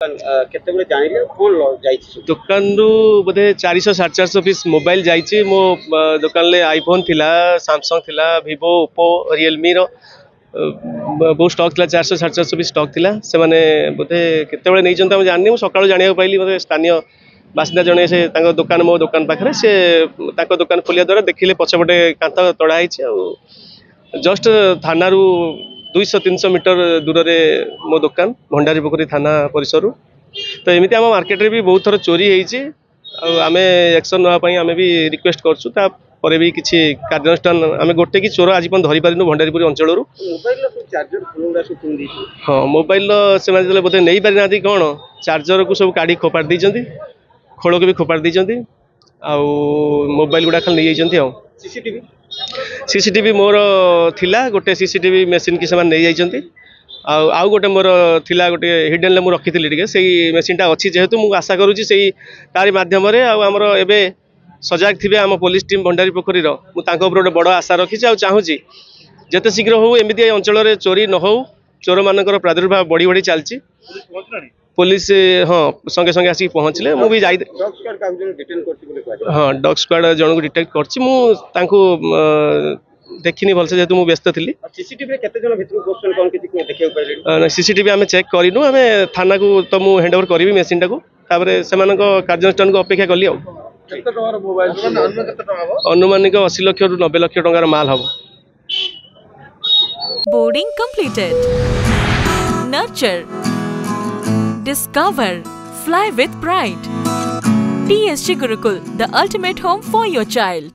केते जानिले कोन जाइछि दुकान रु बोधे 400 450 पीस मोबाइल जाइछि मो दुकान ले आईफोन थिला सैमसंग थिला Vivo Oppo Realme रो बहुत स्टॉक थिला 400 450 पीस स्टॉक थिला से माने बोधे केते बेले नै जंता हम जाननी मु सकाळो जानिया पाइली बोधे स्थानीय बासिंदा जने से तांको दुकान मो दुकान पाखरे से तांको दुकान खोलिया द्वारा देखिले पछपटे कांता तोड़ा आइछि आ जस्ट थाना रु 200 300 मीटर दूर रे मो दुकान भंडारी पोखरी थाना परिसर तो एमती आम मार्केट रे भी बहुत थर चोरी होइछि आमे एक्शन नवा पई आमे भी रिक्वेस्ट करछु ता परे भी किछि कार्यानुष्ठान आमे गोटे कि चोर आज पण धरि पारिनु भंडारीपुर अंचल रु मोबाइल लो चार्जर फुलुडा सु तुम दी हां मोबाइल से माने बोधे नै पारि नादी कोन चार्जर को सब काढी खोपाड़ दी जंती खोल को भी खोपाड़ दी जंती आ मोबाइल गुडा खाली नै जंती आ सीसीटीवी मोर थिला गोटे सीसीटीवी मशीन की समान नै जाइछंती आउ गोटे मोर थिला गोटे हिडन ले मु रखिथिली टिके सेही मशीन टा अछि जेहेतु मु आशा करूची सेही तारि माध्यम रे आ हमर एबे सजाग थिबे हम पुलिस टीम भंडारी पोखरी रो मु तांको ऊपर बड़ आशा रखिची आ चाहूची जते शीघ्र हो एमिति अंचल रे चोरी न हो चोर मानकर प्रादुर्भाव बढ़ी बढ़ी चलची पुलिस हाँ संगे संगे आसी पहुँचले मु भी जाई हाँ डॉग स्क्वाड जन को डिटेक्ट करछि मु तांको देखिनी भलसे जेतु मु व्यस्त थिली सीसीटीवी रे केते जन भितर क्वेश्चन कोन किछि देखियो पाइले सीसीटीवी आमे चेक करिनु आमे थाना को तो मु हैंड ओवर करबी मशीन टा को ताबरे सेमानक कार्यानुष्ठान को अपेक्षा कली आ केते टंगार मोबाइल अनुमान केते टंगा हो अनुमानिक 80 लाख रु 90 लाख टंगार माल हबो boarding completed nurture discover fly with pride TSG Gurukul the ultimate home for your child